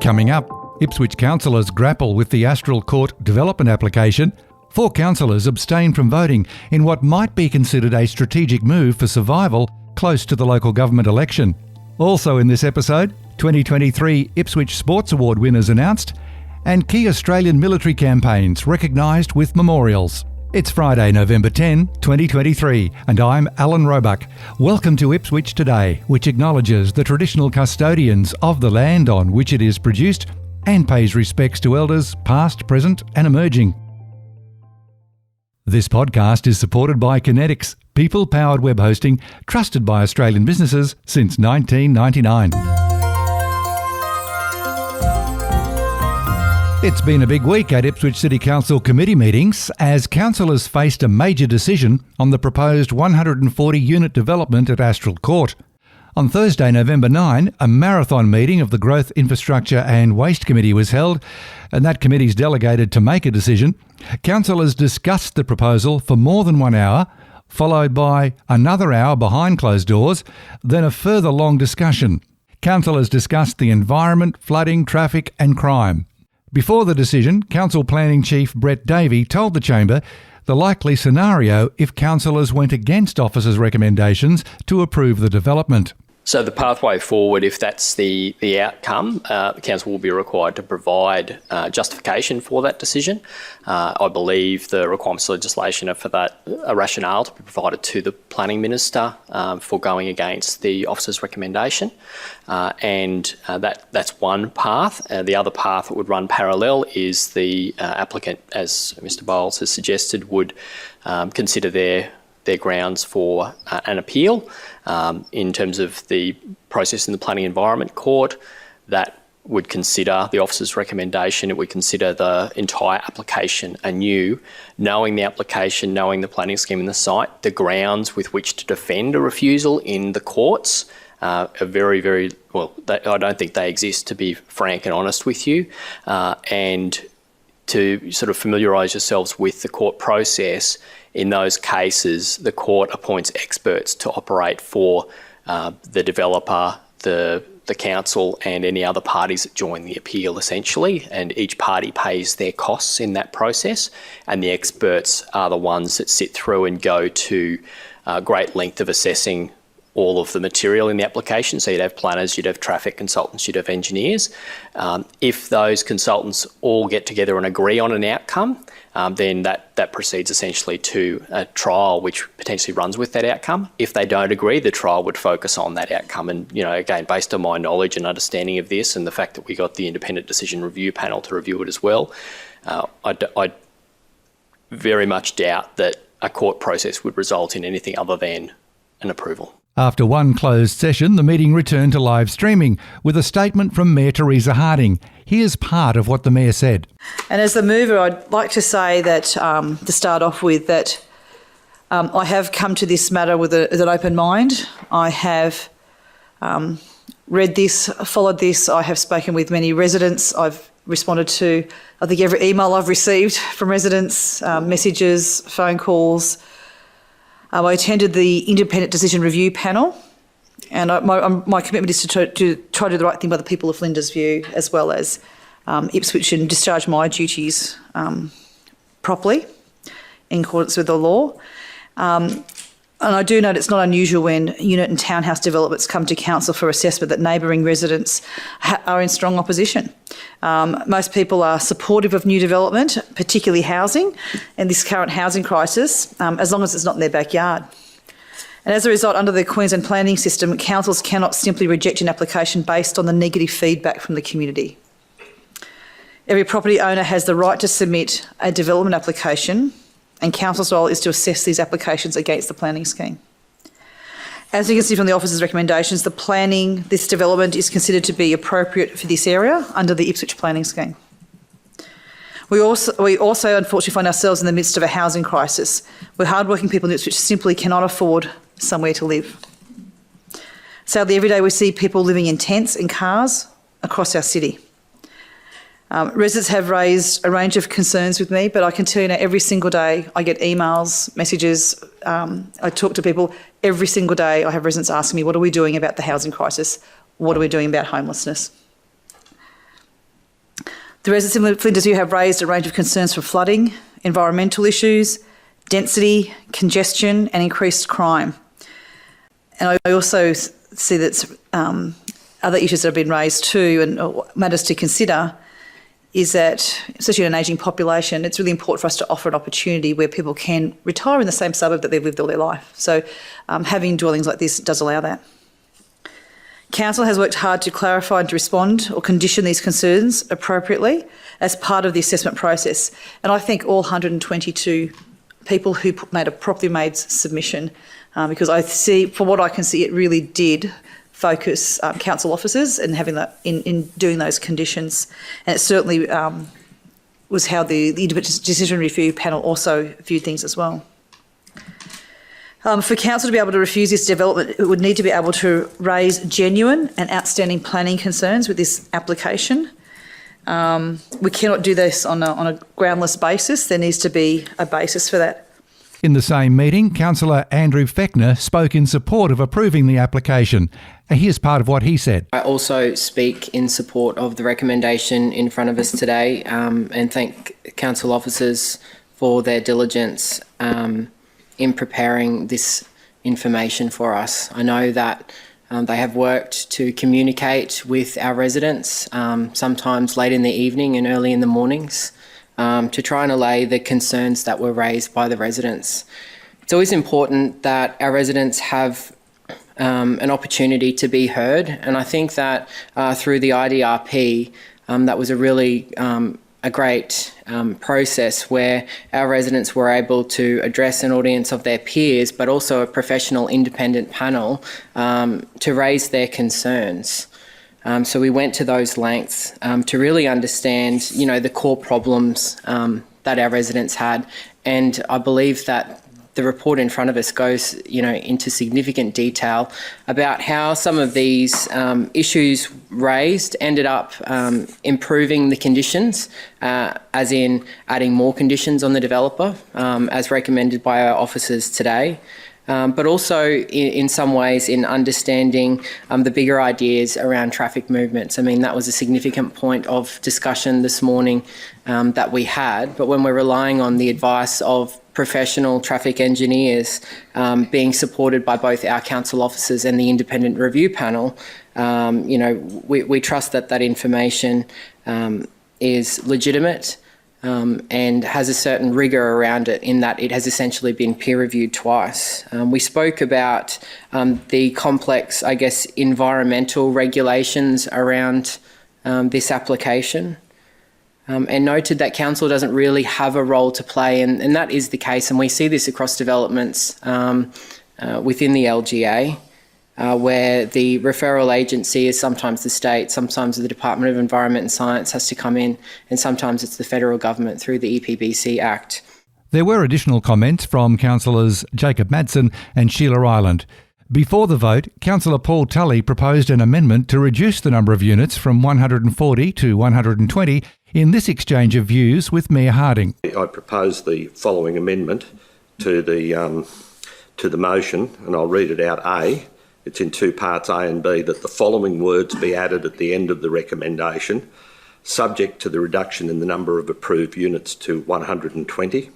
Coming up, Ipswich councillors grapple with the Astral Court development application. 4 councillors abstain from voting in what might be considered a strategic move for survival close to the local government election. Also in this episode, 2023 Ipswich Sports Award winners announced and key Australian military campaigns recognised with memorials. It's Friday, November 10, 2023, and I'm Alan Roebuck. Welcome to Ipswich Today, which acknowledges the traditional custodians of the land on which it is produced and pays respects to elders past, present and emerging. This podcast is supported by Kinetics, people-powered web hosting trusted by Australian businesses since 1999. It's been a big week at Ipswich City Council committee meetings as councillors faced a major decision on the proposed 140-unit development at Astral Court. On Thursday, November 9, a marathon meeting of the Growth, Infrastructure and Waste Committee was held, and that committee's delegated to make a decision. Councillors discussed the proposal for more than 1 hour, followed by another hour behind closed doors, then a further long discussion. Councillors discussed the environment, flooding, traffic and crime. Before the decision, Council Planning Chief Brett Davey told the Chamber the likely scenario if councillors went against officers' recommendations to approve the development. So the pathway forward, if that's the outcome, the council will be required to provide justification for that decision. I believe the requirements of legislation are for that a rationale to be provided to the planning minister for going against the officer's recommendation, and that's one path. The other path that would run parallel is the applicant, as Mr. Bowles has suggested, would consider their grounds for an appeal. In terms of the process in the Planning Environment Court, that would consider the officer's recommendation. It would consider the entire application anew, knowing the application, knowing the planning scheme and the site, the grounds with which to defend a refusal in the courts are very, very, well, I don't think they exist, to be frank and honest with you, and to sort of familiarise yourselves with the court process. In those cases, the court appoints experts to operate for the developer, the council and any other parties that join the appeal, essentially, and each party pays their costs in that process, and the experts are the ones that sit through and go to great length of assessing all of the material in the application. So you'd have planners, you'd have traffic consultants, you'd have engineers. If those consultants all get together and agree on an outcome, then that proceeds essentially to a trial which potentially runs with that outcome. If they don't agree, the trial would focus on that outcome. And, you know, again, based on my knowledge and understanding of this and the fact that we got the independent decision review panel to review it as well, I very much doubt that a court process would result in anything other than an approval. After one closed session, the meeting returned to live streaming with a statement from Mayor Teresa Harding. Here's part of what the Mayor said. And as the mover, I'd like to say that, to start off with, that I have come to this matter with an open mind. I have read this, followed this. I have spoken with many residents. I've responded to, I think, every email I've received from residents, messages, phone calls. I attended the independent decision review panel, and my commitment is to try to do the right thing by the people of Flinders View as well as Ipswich, and discharge my duties properly in accordance with the law. And I do note it's not unusual when unit and townhouse developments come to council for assessment that neighbouring residents are in strong opposition. Most people are supportive of new development, particularly housing, and this current housing crisis, as long as it's not in their backyard. And as a result, under the Queensland planning system, councils cannot simply reject an application based on the negative feedback from the community. Every property owner has the right to submit a development application, and council's role is to assess these applications against the planning scheme. As you can see from the officer's recommendations, this development is considered to be appropriate for this area under the Ipswich planning scheme. We also unfortunately find ourselves in the midst of a housing crisis where hardworking people in Ipswich simply cannot afford somewhere to live. Sadly, every day we see people living in tents and cars across our city. Residents have raised a range of concerns with me, but I can tell you now every single day I get emails, messages, I talk to people every single day. I have residents asking me, what are we doing about the housing crisis? What are we doing about homelessness? The residents in Flinders have raised a range of concerns for flooding, environmental issues, density, congestion and increased crime. And I also see that other issues that have been raised too, and matters to consider, is that, especially in an ageing population, it's really important for us to offer an opportunity where people can retire in the same suburb that they've lived all their life. So having dwellings like this does allow that. Council has worked hard to clarify and to respond or condition these concerns appropriately as part of the assessment process. And I thank all 122 people who made a properly made submission, because I see, from what I can see, it really did focus council officers and having that in doing those conditions. And it certainly was how the independent decision review panel also viewed things as well. For council to be able to refuse this development, it would need to be able to raise genuine and outstanding planning concerns with this application. We cannot do this on a groundless basis. There needs to be a basis for that. In the same meeting, Councillor Andrew Fechner spoke in support of approving the application. Here's part of what he said. I also speak in support of the recommendation in front of us today, and thank council officers for their diligence in preparing this information for us. I know that they have worked to communicate with our residents, sometimes late in the evening and early in the mornings, to try and allay the concerns that were raised by the residents. It's always important that our residents have an opportunity to be heard, and I think that through the IDRP, that was a really a great process where our residents were able to address an audience of their peers, but also a professional independent panel to raise their concerns. So we went to those lengths to really understand, you know, the core problems that our residents had, and I believe that the report in front of us goes, you know, into significant detail about how some of these issues raised ended up improving the conditions, as in adding more conditions on the developer, as recommended by our officers today. But also in some ways in understanding the bigger ideas around traffic movements. I mean, that was a significant point of discussion this morning that we had, but when we're relying on the advice of professional traffic engineers being supported by both our council officers and the independent review panel, you know, we trust that that information is legitimate and has a certain rigour around it, in that it has essentially been peer-reviewed twice. We spoke about the complex, I guess, environmental regulations around this application, and noted that council doesn't really have a role to play, and that is the case, and we see this across developments within the LGA, where the referral agency is sometimes the state, sometimes the Department of Environment and Science has to come in, and sometimes it's the federal government through the EPBC Act. There were additional comments from Councillors Jacob Madsen and Sheila Ireland. Before the vote, Councillor Paul Tully proposed an amendment to reduce the number of units from 140 to 120 in this exchange of views with Mayor Harding. I propose the following amendment to the motion, and I'll read it out. A. It's in two parts, A and B, that the following words be added at the end of the recommendation, subject to the reduction in the number of approved units to 120.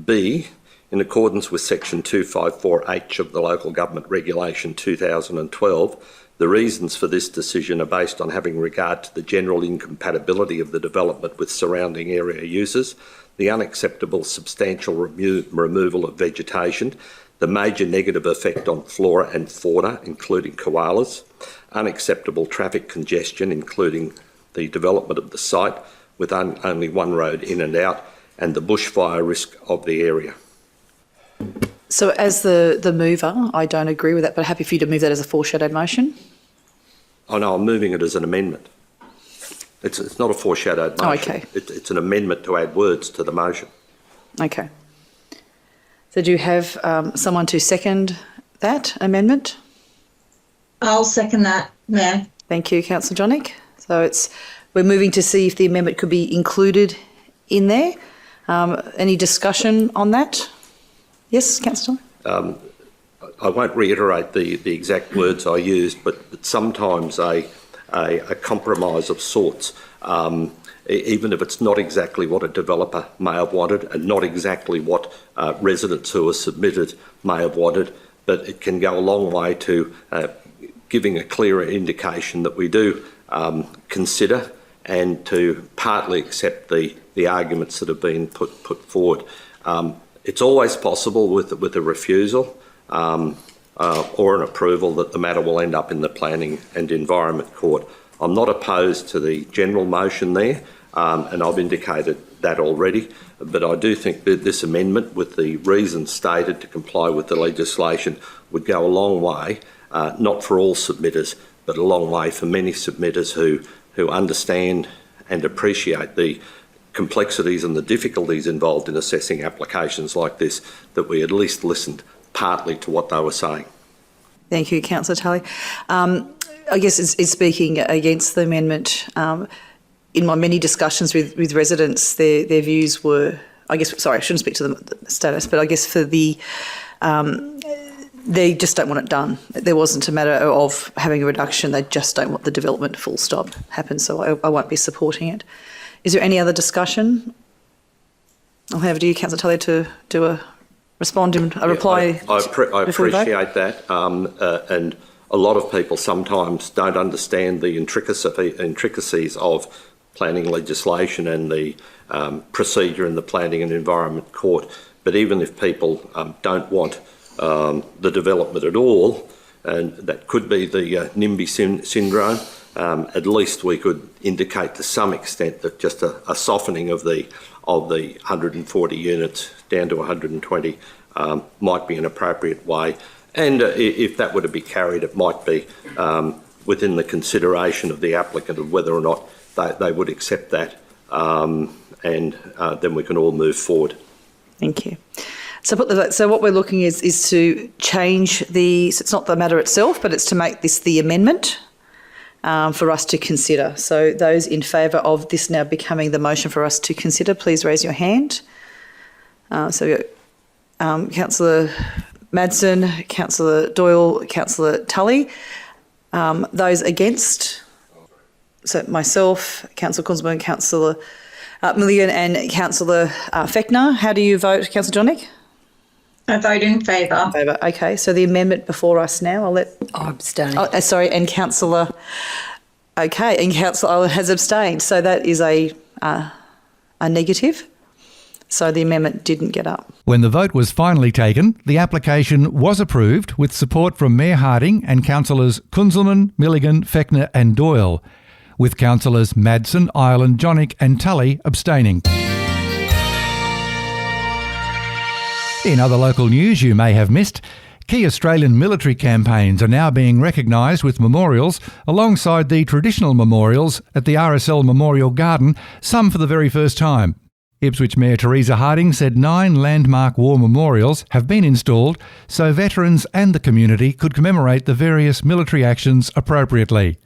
B, in accordance with section 254H of the Local Government Regulation 2012, the reasons for this decision are based on having regard to the general incompatibility of the development with surrounding area uses, the unacceptable substantial removal of vegetation, the major negative effect on flora and fauna, including koalas, unacceptable traffic congestion, including the development of the site with only one road in and out, and the bushfire risk of the area. So as the mover, I don't agree with that, but happy for you to move that as a foreshadowed motion. Oh no, I'm moving it as an amendment. It's not a foreshadowed motion. Oh, okay. It's an amendment to add words to the motion. Okay. So do you have someone to second that amendment? I'll second that, Mayor. Thank you, Councillor Johnick. So we're moving to see if the amendment could be included in there. Any discussion on that? Yes, Councillor? I won't reiterate the exact words I used, but sometimes a a compromise of sorts. Even if it's not exactly what a developer may have wanted and not exactly what residents who are submitted may have wanted, but it can go a long way to giving a clearer indication that we do consider and to partly accept the arguments that have been put forward. It's always possible with a refusal or an approval that the matter will end up in the Planning and Environment Court. I'm not opposed to the general motion there, and I've indicated that already, but I do think that this amendment, with the reasons stated to comply with the legislation, would go a long way, not for all submitters, but a long way for many submitters who understand and appreciate the complexities and the difficulties involved in assessing applications like this, that we at least listened partly to what they were saying. Thank you, Councillor Tully. I guess it's speaking against the amendment. In my many discussions with residents, their views were, I shouldn't speak to the status, but I guess for the, they just don't want it done. There wasn't a matter of having a reduction, they just don't want the development full stop happen, so I won't be supporting it. Is there any other discussion? I'll hand over to you, Councillor Tully, to do a respond and a reply. I appreciate that, and a lot of people sometimes don't understand the intricacies of planning legislation and the procedure in the Planning and Environment Court. But even if people don't want the development at all, and that could be the NIMBY syndrome, at least we could indicate to some extent that just a softening of the 140 units down to 120 might be an appropriate way. And if that were to be carried, it might be within the consideration of the applicant of whether or not they would accept that, and then we can all move forward. Thank you. So what we're looking is to change so it's not the matter itself, but it's to make this the amendment for us to consider. So those in favour of this now becoming the motion for us to consider, please raise your hand. So Councillor Madsen, Councillor Doyle, Councillor Tully. Those against, so myself, Councillor Kunzburn, Councillor Milligan and Councillor Fechner. How do you vote, Councillor Johnick? I vote in favour. Favour, okay. So the amendment before us now, I'll let... I abstain. Oh, sorry, and Councillor... Okay, and Councillor has abstained. So that is a negative. So the amendment didn't get up. When the vote was finally taken, the application was approved with support from Mayor Harding and Councillors Kunzelman, Milligan, Fechner and Doyle, with Councillors Madsen, Ireland, Johnick and Tully abstaining. In other local news you may have missed, key Australian military campaigns are now being recognised with memorials alongside the traditional memorials at the RSL Memorial Garden, some for the very first time. Ipswich Mayor Teresa Harding said 9 landmark war memorials have been installed so veterans and the community could commemorate the various military actions appropriately.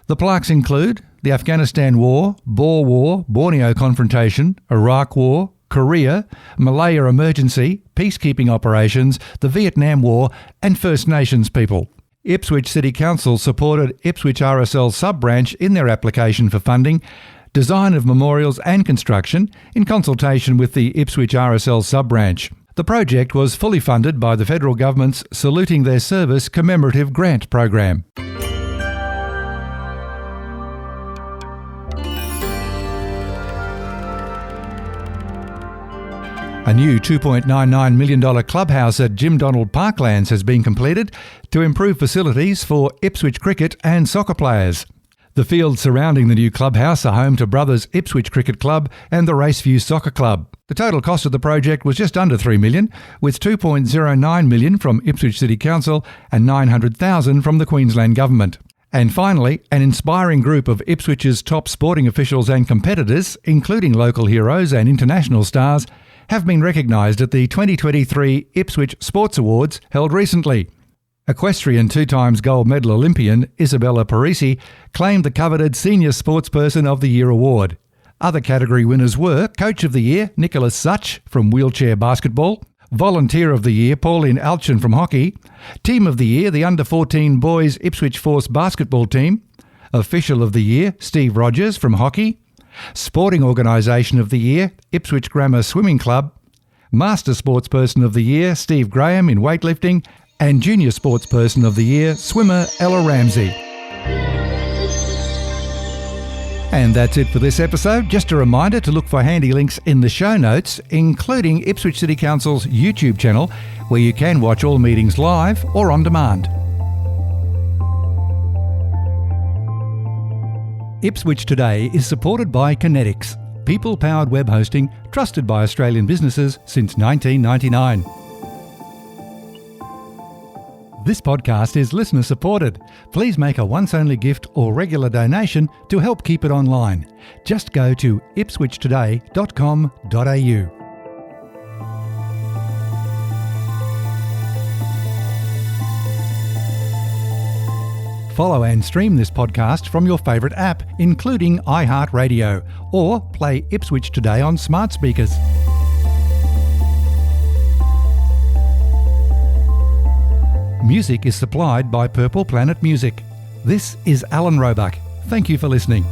The plaques include the Afghanistan War, Boer War, Borneo Confrontation, Iraq War, Korea, Malaya Emergency, peacekeeping operations, the Vietnam War and First Nations people. Ipswich City Council supported Ipswich RSL sub-branch in their application for funding, design of memorials and construction in consultation with the Ipswich RSL sub-branch. The project was fully funded by the federal government's Saluting Their Service commemorative grant program. A new $2.99 million clubhouse at Jim Donald Parklands has been completed to improve facilities for Ipswich cricket and soccer players. The fields surrounding the new clubhouse are home to Brothers Ipswich Cricket Club and the Raceview Soccer Club. The total cost of the project was just under $3 million, with $2.09 million from Ipswich City Council and $900,000 from the Queensland Government. And finally, an inspiring group of Ipswich's top sporting officials and competitors, including local heroes and international stars, have been recognised at the 2023 Ipswich Sports Awards held recently. Equestrian 2-times gold medal Olympian Isabella Parisi claimed the coveted Senior Sportsperson of the Year award. Other category winners were Coach of the Year Nicholas Such from wheelchair basketball, Volunteer of the Year Pauline Alchin from hockey, Team of the Year the Under-14 Boys Ipswich Force basketball team, Official of the Year, Steve Rogers from hockey. Sporting Organisation of the Year, Ipswich Grammar Swimming Club. Master Sportsperson of the Year, Steve Graham in weightlifting. And Junior Sportsperson of the Year, swimmer Ella Ramsey. And that's it for this episode. Just a reminder to look for handy links in the show notes, including Ipswich City Council's YouTube channel, where you can watch all meetings live or on demand. Ipswich Today is supported by Kinetics, people-powered web hosting trusted by Australian businesses since 1999. This podcast is listener-supported. Please make a once-only gift or regular donation to help keep it online. Just go to ipswichtoday.com.au. Follow and stream this podcast from your favourite app, including iHeartRadio, or play Ipswich Today on smart speakers. Music is supplied by Purple Planet Music. This is Alan Roebuck. Thank you for listening.